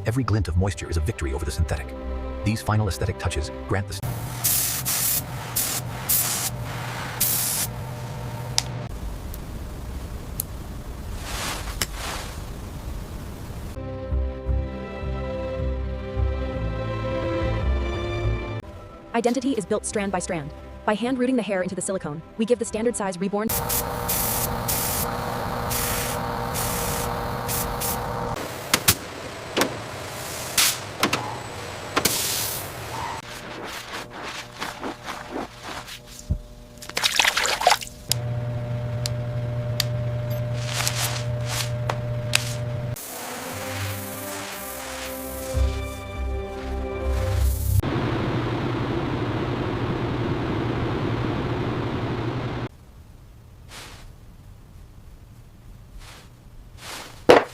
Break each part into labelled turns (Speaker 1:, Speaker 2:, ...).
Speaker 1: Every glint of moisture is a victory over the synthetic. These final aesthetic touches grant the
Speaker 2: Identity is built strand by strand. By hand rooting the hair into the silicone, we give the standard size Reborn.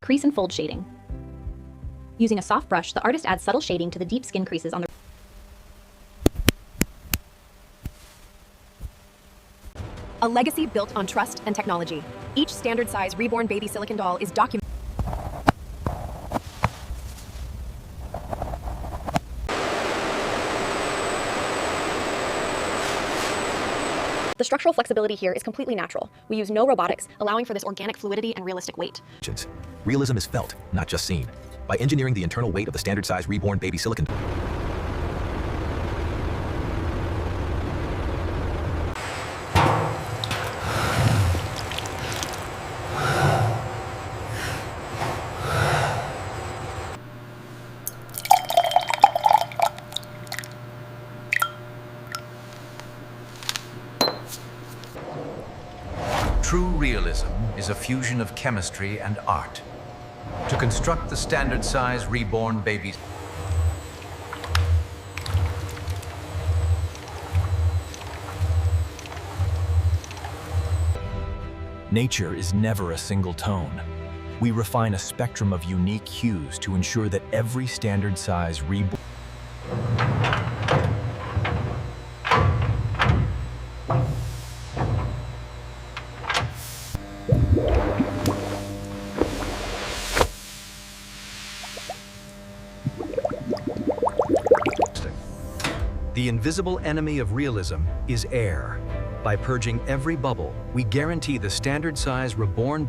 Speaker 3: Crease and fold shading. Using a soft brush, the artist adds subtle shading to the deep skin creases on the
Speaker 2: A legacy built on trust and technology. Each standard size Reborn baby silicone doll is documented.
Speaker 3: The structural flexibility here is completely natural. We use no robotics, allowing for this organic fluidity and realistic weight.
Speaker 1: Realism is felt, not just seen. By engineering the internal weight of the standard size Reborn baby silicone.
Speaker 4: True realism is a fusion of chemistry and art. To construct the standard size Reborn baby,
Speaker 1: Nature is never a single tone. We refine a spectrum of unique hues to ensure that every standard size Reborn
Speaker 5: The invisible enemy of realism is air. By purging every bubble, we guarantee the standard size Reborn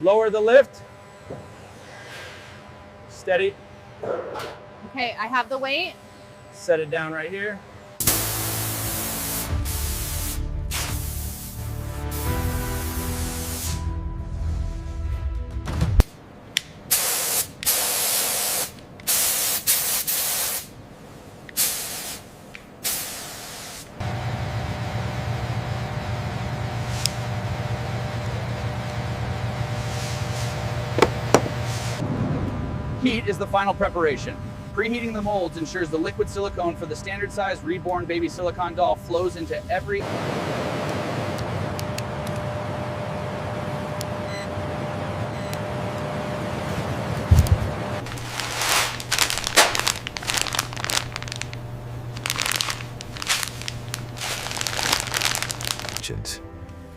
Speaker 6: Lower the lift. Steady.
Speaker 7: Okay, I have the weight.
Speaker 6: Set it down right here. Heat is the final preparation. Preheating the molds ensures the liquid silicone for the standard size Reborn baby silicone doll flows into every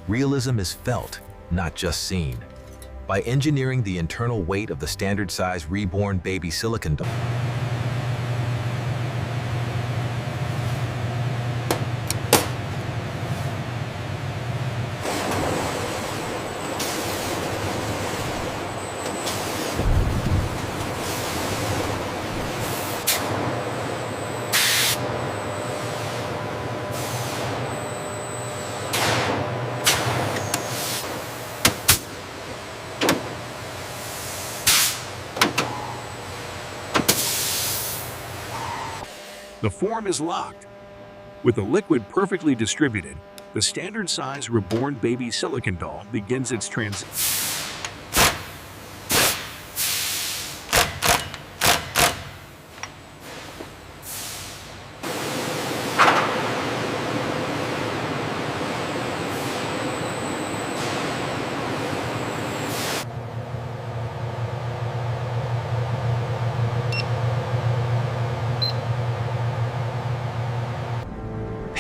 Speaker 1: Realism is felt, not just seen. By engineering the internal weight of the standard size Reborn baby silicone doll.
Speaker 8: The form is locked. With the liquid perfectly distributed, the standard size Reborn baby silicone doll begins its transition.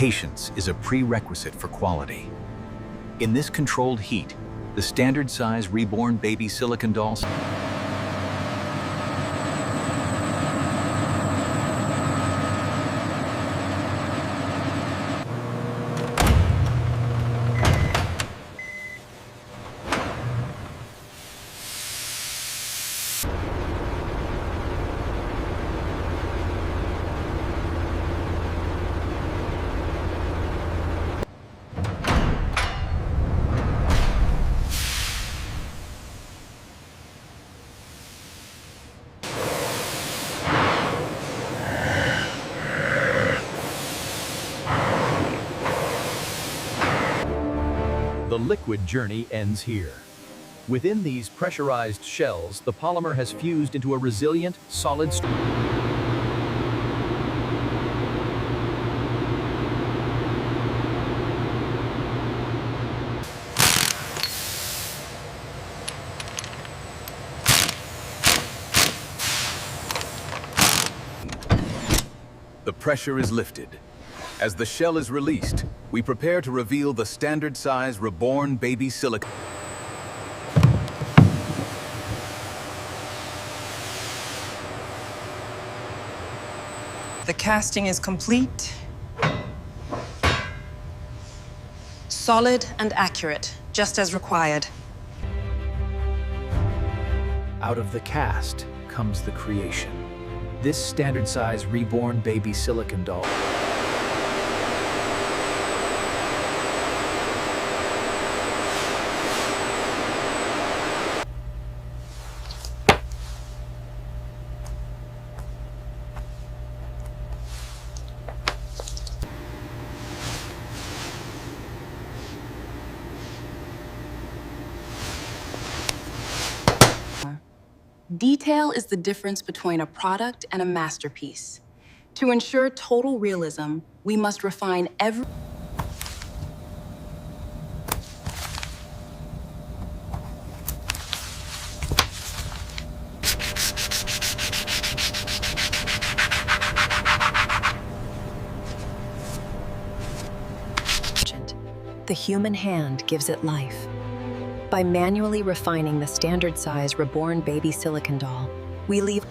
Speaker 1: Patience is a prerequisite for quality. In this controlled heat, the standard size Reborn baby silicone doll
Speaker 5: The liquid journey ends here. Within these pressurized shells, the polymer has fused into a resilient, solid
Speaker 1: The pressure is lifted. As the shell is released, we prepare to reveal the standard size Reborn baby silicone.
Speaker 9: The casting is complete. Solid and accurate, just as required.
Speaker 5: Out of the cast comes the creation. This standard size Reborn baby silicone doll.
Speaker 9: Detail is the difference between a product and a masterpiece. To ensure total realism, we must refine every...
Speaker 2: The human hand gives it life. By manually refining the standard size Reborn baby silicone doll, we leave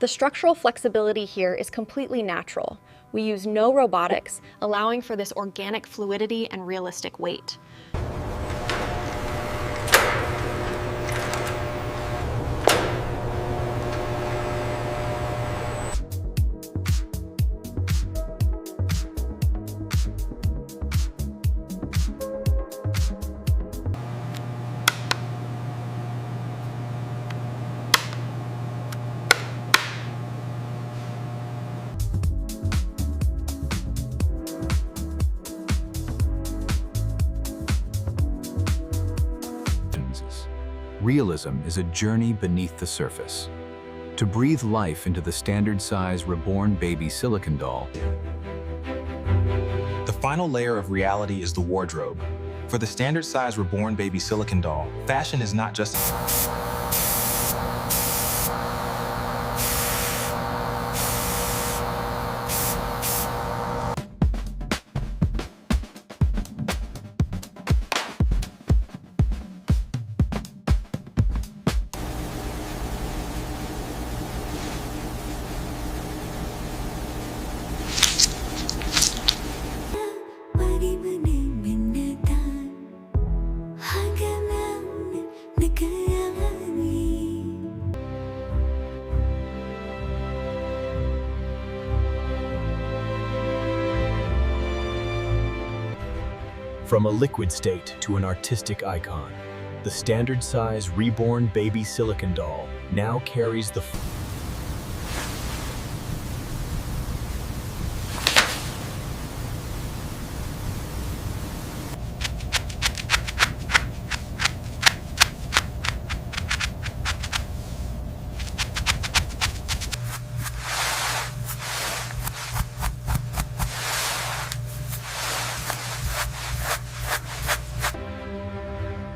Speaker 3: The structural flexibility here is completely natural. We use no robotics, allowing for this organic fluidity and realistic weight.
Speaker 1: Realism is a journey beneath the surface. To breathe life into the standard size Reborn baby silicone doll, the final layer of reality is the wardrobe. For the standard size Reborn baby silicone doll, fashion is not just
Speaker 5: From a liquid state to an artistic icon, The standard size Reborn baby silicone doll now carries the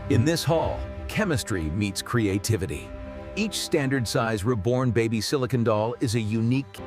Speaker 1: In this hall, chemistry meets creativity. Each standard-size Reborn baby silicone doll is a unique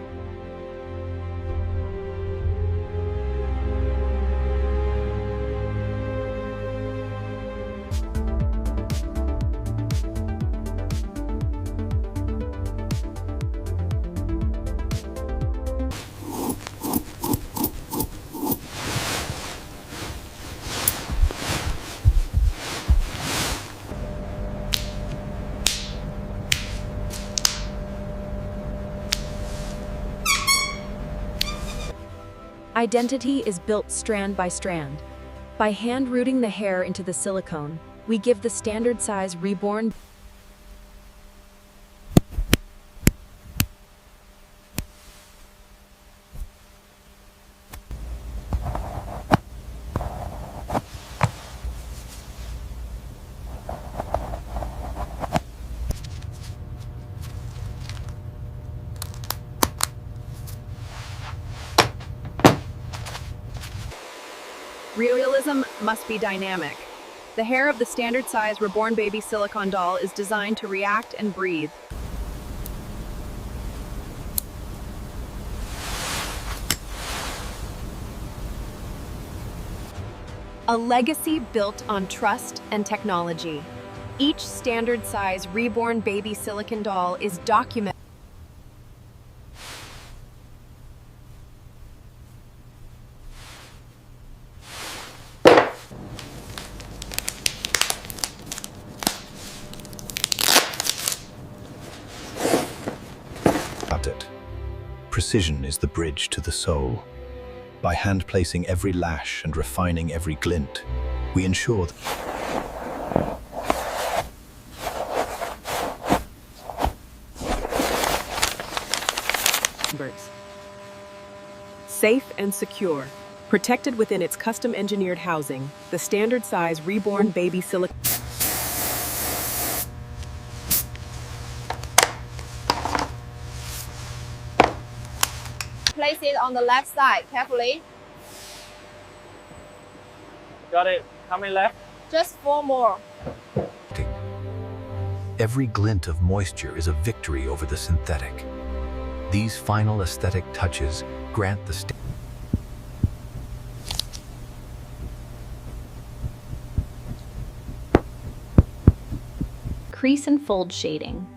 Speaker 2: Identity is built strand by strand. By hand-rooting the hair into the silicone, we give the standard-size Reborn
Speaker 10: Realism must be dynamic. The hair of the standard-size Reborn baby silicone doll is designed to react and breathe. A legacy built on trust and technology. Each standard-size Reborn baby silicone doll is documented.
Speaker 11: Precision is the bridge to the soul. By hand placing every lash and refining every glint, we ensure that
Speaker 10: Safe and secure, protected within its custom-engineered housing, the standard-size Reborn baby silicone.
Speaker 7: Place it on the left side carefully.
Speaker 6: Got it. How many left?
Speaker 7: Just 4 more.
Speaker 1: Every glint of moisture is a victory over the synthetic. These final aesthetic touches grant the
Speaker 3: Crease and fold shading.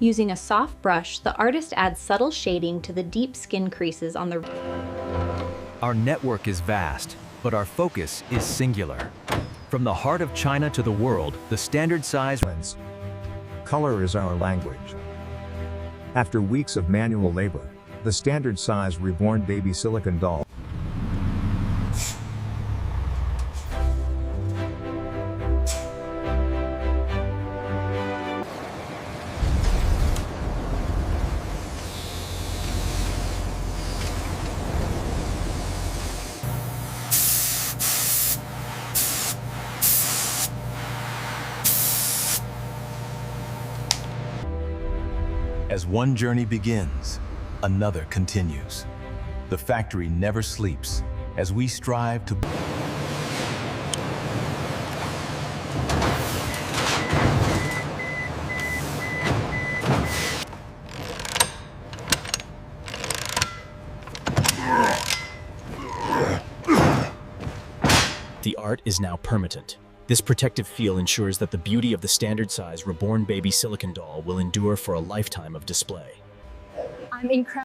Speaker 3: Using a soft brush, the artist adds subtle shading to the deep skin creases on the...
Speaker 5: Our network is vast, but our focus is singular. From the heart of China to the world, the standard size...
Speaker 12: Color is our language. After weeks of manual labor, the standard size Reborn baby silicone doll
Speaker 1: As one journey begins, another continues. The factory never sleeps as we strive to...
Speaker 5: The art is now permanent. This protective feel ensures that the beauty of the standard size Reborn baby silicone doll will endure for a lifetime of display.
Speaker 7: I'm incredible.